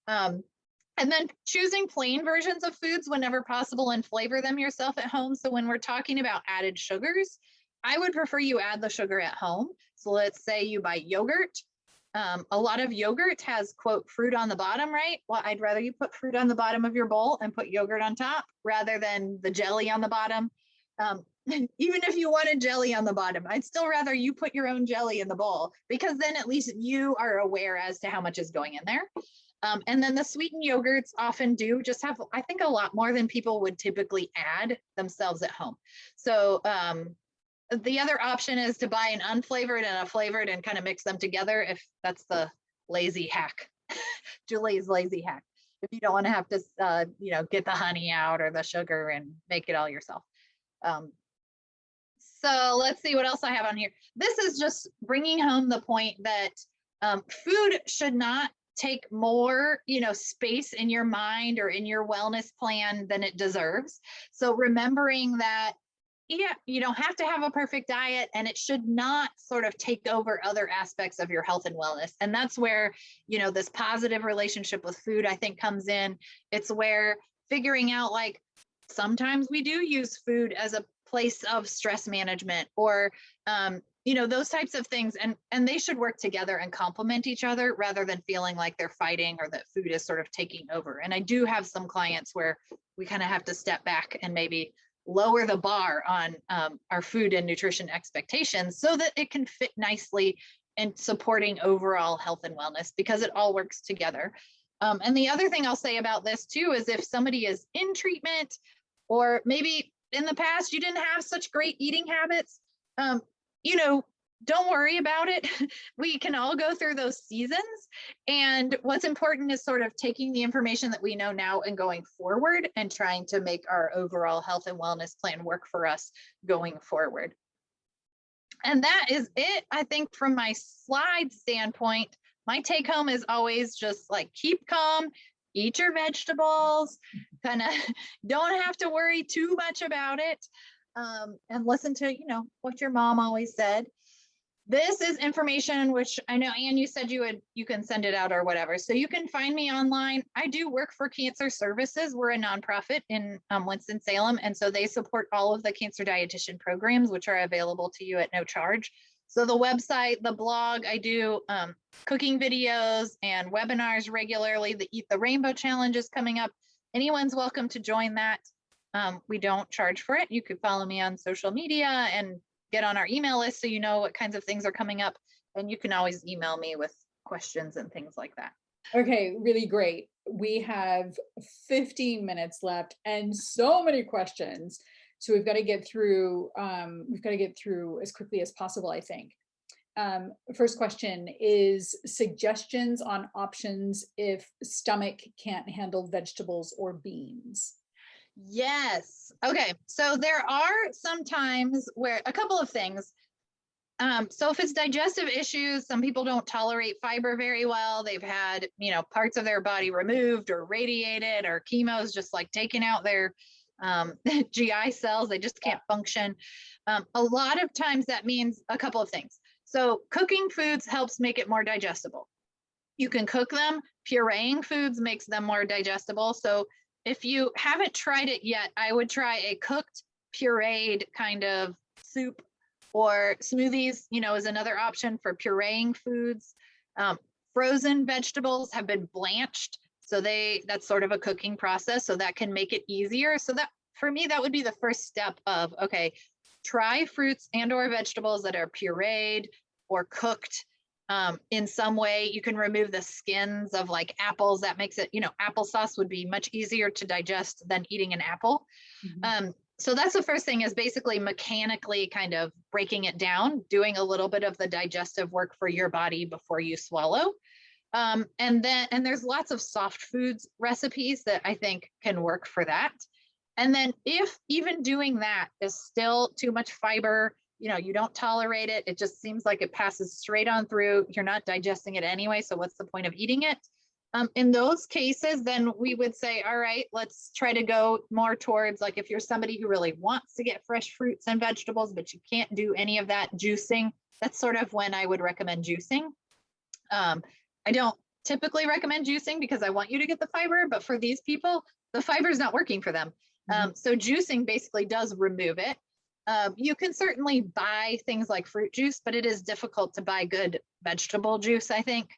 And then choosing plain versions of foods whenever possible and flavor them yourself at home. So when we're talking about added sugars, I would prefer you add the sugar at home. So let's say you buy yogurt. A lot of yogurt has, quote, fruit on the bottom, right? Well, I'd rather you put fruit on the bottom of your bowl and put yogurt on top rather than the jelly on the bottom. Even if you wanted jelly on the bottom, I'd still rather you put your own jelly in the bowl, because then at least you are aware as to how much is going in there. And then the sweetened yogurts often do just have, I think, a lot more than people would typically add themselves at home. So the other option is to buy an unflavored and a flavored and kind of mix them together, if that's the lazy hack, Julie's lazy hack. If you don't want to have to, you know, get the honey out or the sugar and make it all yourself. So let's see what else I have on here. This is just bringing home the point that food should not take more, you know, space in your mind or in your wellness plan than it deserves. So remembering that, yeah, you don't have to have a perfect diet, and it should not sort of take over other aspects of your health and wellness. And that's where, you know, this positive relationship with food, I think, comes in. It's where figuring out, like, sometimes we do use food as a place of stress management or, you know, those types of things. And they should work together and complement each other rather than feeling like they're fighting or that food is sort of taking over. And I do have some clients where we kind of have to step back and maybe lower the bar on our food and nutrition expectations so that it can fit nicely in supporting overall health and wellness, because it all works together. And the other thing I'll say about this too is if somebody is in treatment, or maybe in the past you didn't have such great eating habits, you know, don't worry about it. We can all go through those seasons. And what's important is sort of taking the information that we know now and going forward and trying to make our overall health and wellness plan work for us going forward. And that is it, I think, from my slide standpoint. My take home is always just like, keep calm, eat your vegetables, kind of don't have to worry too much about it. And listen to, you know, what your mom always said. This is information which I know, Anne, you said you can send it out or whatever. So you can find me online. I do work for Cancer Services. We're a nonprofit in Winston-Salem. And so they support all of the cancer dietitian programs, which are available to you at no charge. So the website, the blog, I do cooking videos and webinars regularly. The Eat the Rainbow Challenge is coming up. Anyone's welcome to join that. We don't charge for it. You could follow me on social media and get on our email list so you know what kinds of things are coming up. And you can always email me with questions and things like that. Okay, really great. We have 15 minutes left and so many questions. So we've got to get through, as quickly as possible, I think. First question is suggestions on options if stomach can't handle vegetables or beans. Yes. Okay. So there are some times where a couple of things. So if it's digestive issues, some people don't tolerate fiber very well. They've had, you know, parts of their body removed or radiated, or chemo's just like taking out their GI cells. They just can't function. A lot of times that means a couple of things. So cooking foods helps make it more digestible. You can cook them. Pureeing foods makes them more digestible. So if you haven't tried it yet, I would try a cooked, pureed kind of soup, or smoothies, you know, is another option for pureeing foods. Frozen vegetables have been blanched. So that's sort of a cooking process. So that can make it easier. So that for me, that would be the first step of, okay, try fruits and or vegetables that are pureed or cooked in some way. You can remove the skins of like apples. That makes it, applesauce would be much easier to digest than eating an apple. So that's the first thing, is basically mechanically kind of breaking it down, doing a little bit of the digestive work for your body before you swallow. And there's lots of soft foods recipes that I think can work for that. And then if even doing that is still too much fiber, you don't tolerate it, it just seems like it passes straight on through, you're not digesting it anyway, so what's the point of eating it? In those cases, then we would say, all right, let's try to go more towards, like, if you're somebody who really wants to get fresh fruits and vegetables, but you can't do any of that juicing, that's sort of when I would recommend juicing. I don't typically recommend juicing because I want you to get the fiber, but for these people, the fiber is not working for them. So juicing basically does remove it. You can certainly buy things like fruit juice, but it is difficult to buy good vegetable juice, I think.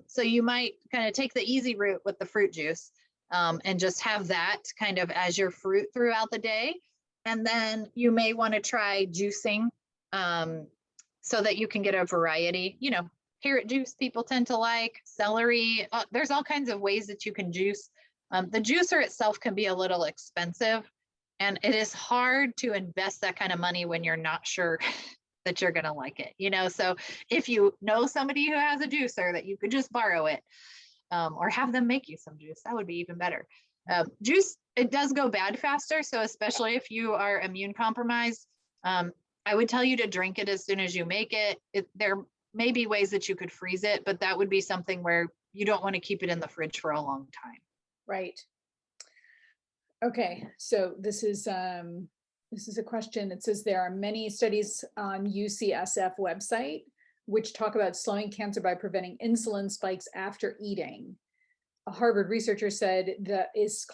So you might kind of take the easy route with the fruit juice and just have that kind of as your fruit throughout the day. And then you may want to try juicing so that you can get a variety. Carrot juice people tend to like, celery. There's all kinds of ways that you can juice. The juicer itself can be a little expensive, and it is hard to invest that kind of money when you're not sure that you're going to like it, so if you know somebody who has a juicer that you could just borrow it or have them make you some juice, that would be even better. Juice, it does go bad faster. So especially if you are immune compromised, I would tell you to drink it as soon as you make it. There may be ways that you could freeze it, but that would be something where you don't want to keep it in the fridge for a long time. Right. Okay, so this is a question. It says there are many studies on UCSF website which talk about slowing cancer by preventing insulin spikes after eating. A Harvard researcher said that is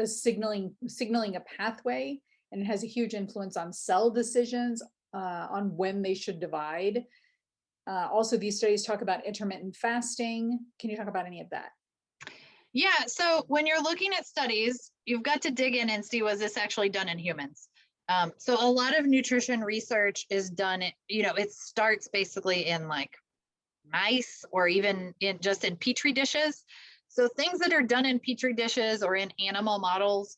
signaling a pathway, and it has a huge influence on cell decisions on when they should divide. Also, these studies talk about intermittent fasting. Can you talk about any of that? Yeah, so when you're looking at studies, you've got to dig in and see, was this actually done in humans? So a lot of nutrition research is done, it starts basically in like mice or even in Petri dishes. So things that are done in Petri dishes or in animal models,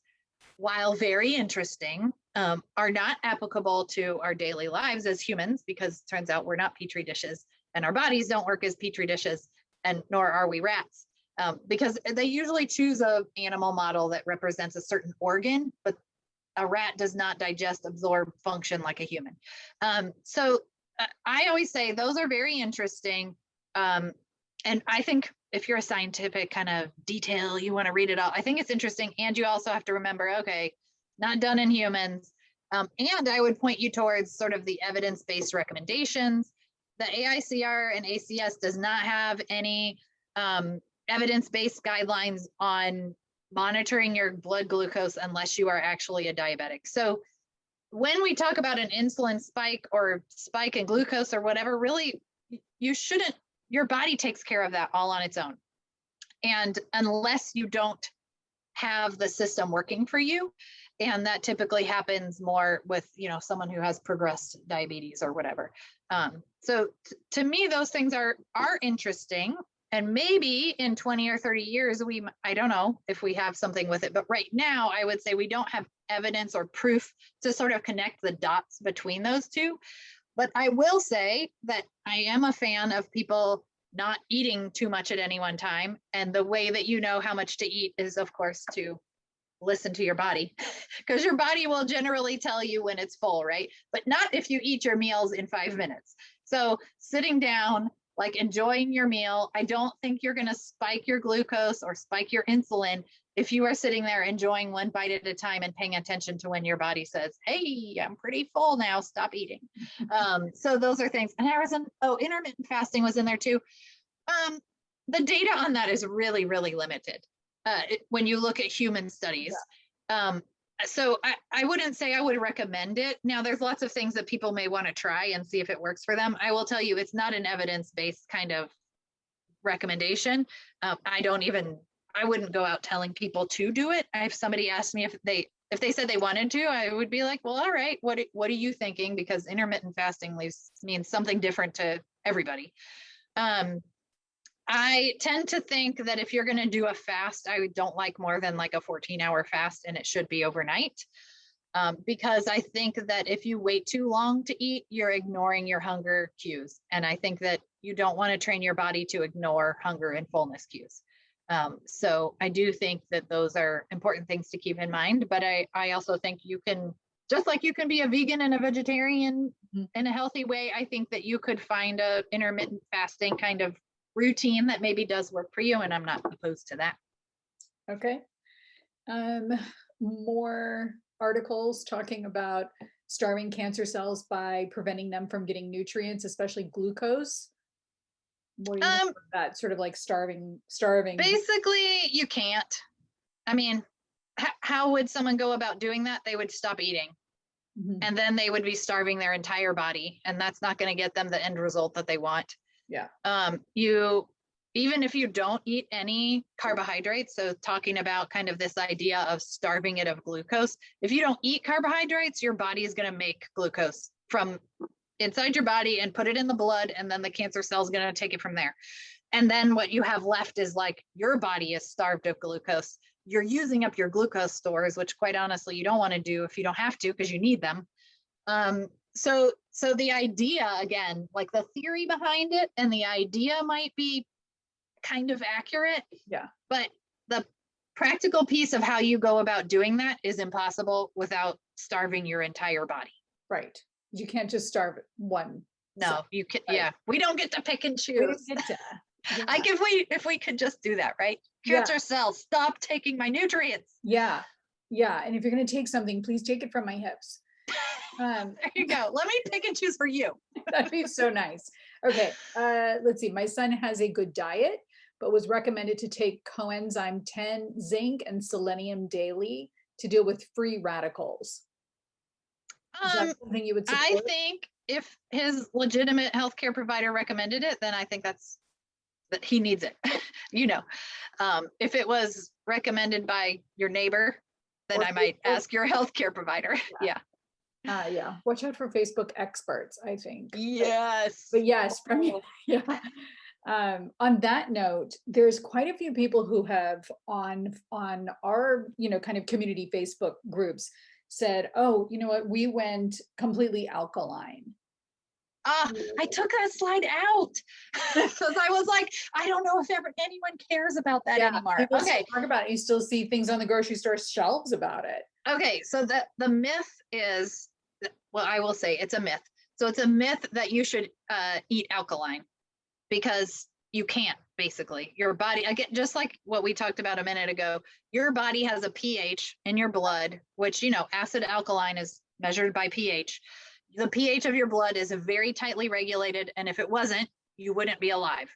while very interesting, are not applicable to our daily lives as humans, because it turns out we're not Petri dishes and our bodies don't work as Petri dishes, and nor are we rats. Because they usually choose an animal model that represents a certain organ, but a rat does not digest, absorb, function like a human. So I always say those are very interesting. And I think if you're a scientific kind of detail, you want to read it all, I think it's interesting. And you also have to remember, okay, not done in humans. And I would point you towards sort of the evidence-based recommendations. The AICR and ACS does not have any evidence-based guidelines on monitoring your blood glucose unless you are actually a diabetic. So when we talk about an insulin spike or spike in glucose or whatever, really, your body takes care of that all on its own. And unless you don't have the system working for you, and that typically happens more with, someone who has progressed diabetes or whatever. So to me, those things are interesting. And maybe in 20 or 30 years, I don't know if we have something with it, but right now I would say we don't have evidence or proof to sort of connect the dots between those two. But I will say that I am a fan of people not eating too much at any one time. And the way that you know how much to eat is, of course, to listen to your body, because your body will generally tell you when it's full, right? But not if you eat your meals in 5 minutes. So sitting down, like enjoying your meal, I don't think you're going to spike your glucose or spike your insulin if you are sitting there enjoying one bite at a time and paying attention to when your body says, hey, I'm pretty full now, stop eating. So those are things. And intermittent fasting was in there too. The data on that is really, really limited when you look at human studies. So I wouldn't say I would recommend it. Now, there's lots of things that people may want to try and see if it works for them. I will tell you, it's not an evidence-based kind of recommendation. I wouldn't go out telling people to do it. If somebody asked me if they said they wanted to, I would be like, well, all right, what are you thinking? Because intermittent fasting means something different to everybody. I tend to think that if you're going to do a fast, I don't like more than like a 14-hour fast, and it should be overnight. Because I think that if you wait too long to eat, you're ignoring your hunger cues. And I think that you don't want to train your body to ignore hunger and fullness cues. So I do think that those are important things to keep in mind. But I also think you can, just like you can be a vegan and a vegetarian in a healthy way, I think that you could find a intermittent fasting kind of routine that maybe does work for you. And I'm not opposed to that. Okay. More articles talking about starving cancer cells by preventing them from getting nutrients, especially glucose. What do you think about that? Sort of like starving. Basically, you can't. I mean, how would someone go about doing that? They would stop eating. And then they would be starving their entire body. And that's not going to get them the end result that they want. Yeah. Even if you don't eat any carbohydrates, so talking about kind of this idea of starving it of glucose, if you don't eat carbohydrates, your body is going to make glucose from inside your body and put it in the blood, and then the cancer cell is going to take it from there. And then what you have left is like your body is starved of glucose. You're using up your glucose stores, which quite honestly, you don't want to do if you don't have to, because you need them. So the idea, again, like the theory behind it and the idea might be kind of accurate. Yeah. But the practical piece of how you go about doing that is impossible without starving your entire body. Right. You can't just starve one. No, you can. Right. Yeah. We don't get to pick and choose. We don't get to. Yeah. Like if we could just do that, right? Cancer cells, stop taking my nutrients. Yeah. Yeah. And if you're going to take something, please take it from my hips. There you go. Let me pick and choose for you. That'd be so nice. Okay. Let's see. My son has a good diet, but was recommended to take coenzyme 10, zinc, and selenium daily to deal with free radicals. Is that something you would support? I think if his legitimate healthcare provider recommended it, then I think that he needs it. If it was recommended by your neighbor, then I might ask your healthcare provider. Yeah. Watch out for Facebook experts, I think. Yes. But yes, on that note, there's quite a few people who have on our, kind of community Facebook groups said, oh, you know what, we went completely alkaline. I took that slide out because I was like, I don't know if anyone cares about that anymore. Okay. Talk about it. You still see things on the grocery store shelves about it. Okay. So the myth is, well, I will say it's a myth. So it's a myth that you should eat alkaline, because you can't. Basically, your body, again, just like what we talked about a minute ago, your body has a pH in your blood, which, acid alkaline is measured by pH. The pH of your blood is very tightly regulated. And if it wasn't, you wouldn't be alive.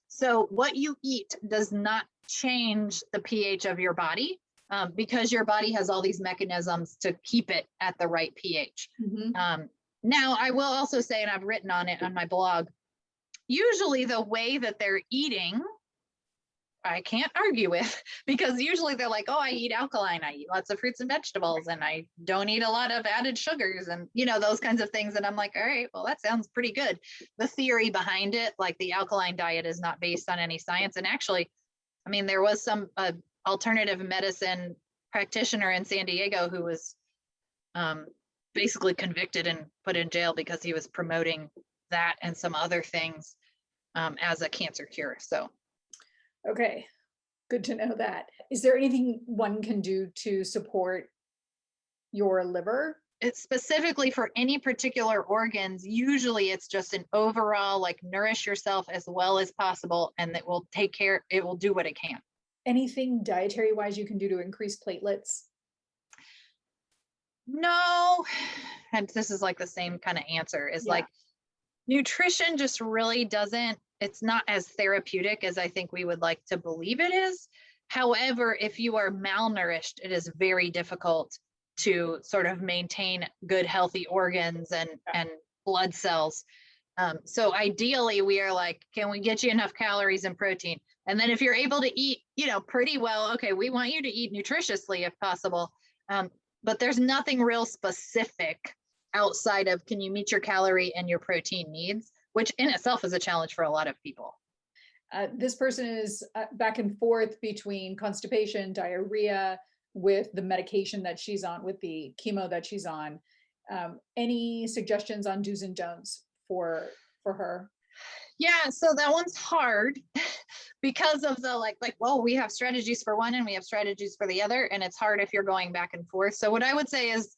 So what you eat does not change the pH of your body, because your body has all these mechanisms to keep it at the right pH. Now, I will also say, and I've written on it on my blog, usually the way that they're eating, I can't argue with, because usually they're like, oh, I eat alkaline, I eat lots of fruits and vegetables, and I don't eat a lot of added sugars, and those kinds of things. And I'm like, all right, well, that sounds pretty good. The theory behind it, like the alkaline diet, is not based on any science. And actually, I mean, there was some alternative medicine practitioner in San Diego who was basically convicted and put in jail because he was promoting that and some other things as a cancer cure. So, okay, good to know that. Is there anything one can do to support your liver? It's specifically for any particular organs. Usually it's just an overall, like, nourish yourself as well as possible, and it will do what it can. Anything dietary wise you can do to increase platelets? No, and this is like the same kind of answer, is like, nutrition just really it's not as therapeutic as I think we would like to believe it is. However, if you are malnourished, it is very difficult to sort of maintain good, healthy organs and blood cells. So ideally we are like, can we get you enough calories and protein? And then if you're able to eat, pretty well, okay, we want you to eat nutritiously if possible. But there's nothing real specific outside of, can you meet your calorie and your protein needs, which in itself is a challenge for a lot of people. This person is back and forth between constipation, diarrhea, with the medication that she's on, with the chemo that she's on. Any suggestions on do's and don'ts for her? Yeah, so that one's hard because of the well, we have strategies for one and we have strategies for the other, and it's hard if you're going back and forth. So what I would say is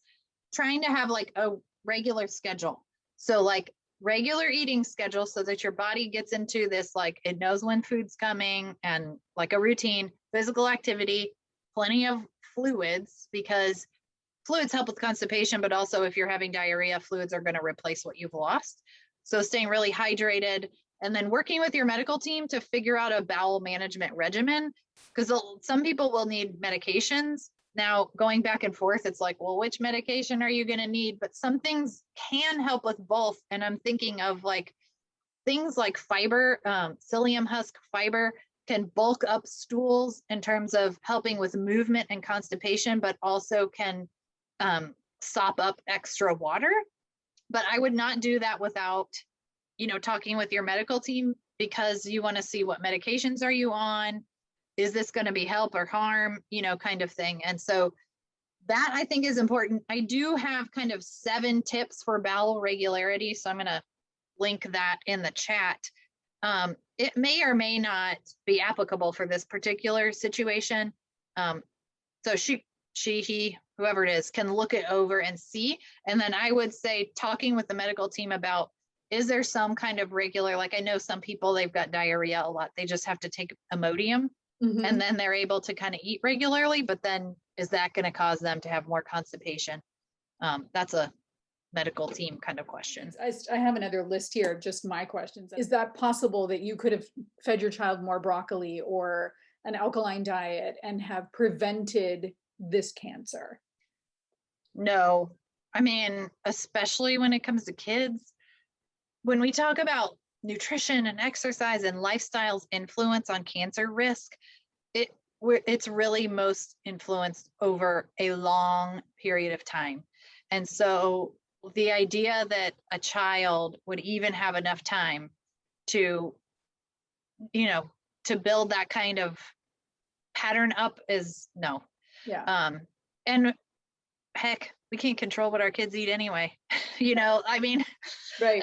trying to have like a regular schedule. So like regular eating schedule so that your body gets into this, like it knows when food's coming, and like a routine, physical activity, plenty of fluids, because fluids help with constipation, but also if you're having diarrhea, fluids are going to replace what you've lost. So staying really hydrated, and then working with your medical team to figure out a bowel management regimen, because some people will need medications. Now, going back and forth, it's like, well, which medication are you going to need? But some things can help with both. And I'm thinking of like things like fiber, psyllium husk fiber can bulk up stools in terms of helping with movement and constipation, but also can sop up extra water. But I would not do that without, talking with your medical team, because you want to see what medications are you on? Is this going to be help or harm, kind of thing. And so that I think is important. I do have kind of 7 tips for bowel regularity. So I'm going to link that in the chat. It may or may not be applicable for this particular situation. So he, whoever it is, can look it over and see. And then I would say talking with the medical team about, is there some kind of regular, like I know some people, they've got diarrhea a lot. They just have to take Imodium. Mm-hmm. And then they're able to kind of eat regularly, but then is that going to cause them to have more constipation? That's a medical team kind of question. I have another list here of just my questions. Is that possible that you could have fed your child more broccoli or an alkaline diet and have prevented this cancer? No. I mean, especially when it comes to kids, when we talk about nutrition and exercise and lifestyle's influence on cancer risk, it's really most influenced over a long period of time. And so the idea that a child would even have enough time to, to build that kind of pattern up is no. Yeah. And heck, we can't control what our kids eat anyway. I mean, right.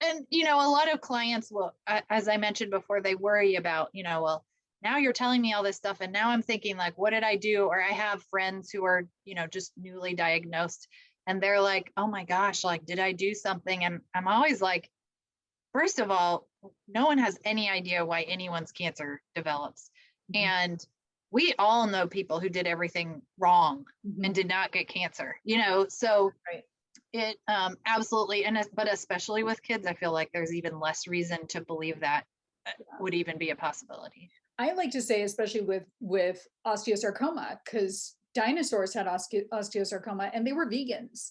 And, a lot of clients will, as I mentioned before, they worry about, well, now you're telling me all this stuff. And now I'm thinking like, what did I do? Or I have friends who are, just newly diagnosed, and they're like, oh my gosh, like, did I do something? And I'm always like, first of all, no one has any idea why anyone's cancer develops. Mm-hmm. And we all know people who did everything wrong mm-hmm. and did not get cancer, so right. It absolutely, but especially with kids, I feel like there's even less reason to believe that would even be a possibility. I like to say, especially with osteosarcoma, because dinosaurs had osteosarcoma and they were vegans.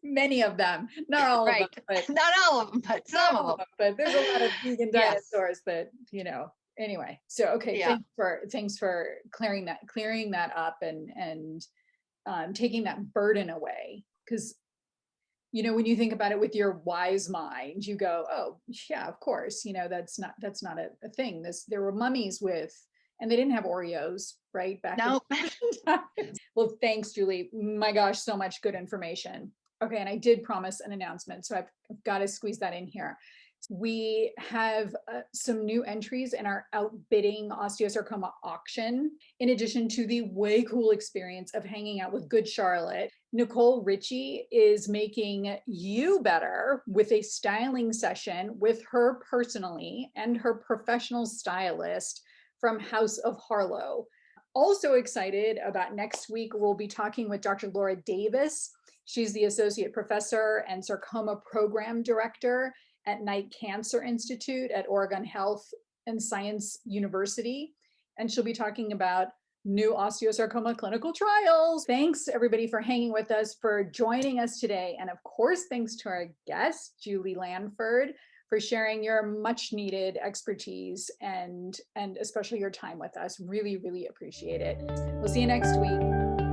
Many of them, not all right. of them, but not all of them, but some of them. But there's a lot of vegan dinosaurs that, anyway. So, okay. Yeah. Thanks for clearing that up and taking that burden away. Because, when you think about it with your wise mind, you go, oh yeah, of course, that's not a thing. There were mummies and they didn't have Oreos, right? Back no. Well, thanks, Julie. My gosh, so much good information. Okay. And I did promise an announcement, so I've got to squeeze that in here. We have some new entries in our outbidding osteosarcoma auction. In addition to the way cool experience of hanging out with Good Charlotte, Nicole Ritchie is making you better with a styling session with her personally and her professional stylist from House of Harlow. Also excited about next week, we'll be talking with Dr. Lara Davis. She's the Associate Professor and Sarcoma Program Director at Knight Cancer Institute at Oregon Health and Science University. And she'll be talking about new osteosarcoma clinical trials. Thanks everybody for hanging with us, for joining us today. And of course, thanks to our guest, Julie Lanford, for sharing your much needed expertise and especially your time with us. Really, really appreciate it. We'll see you next week.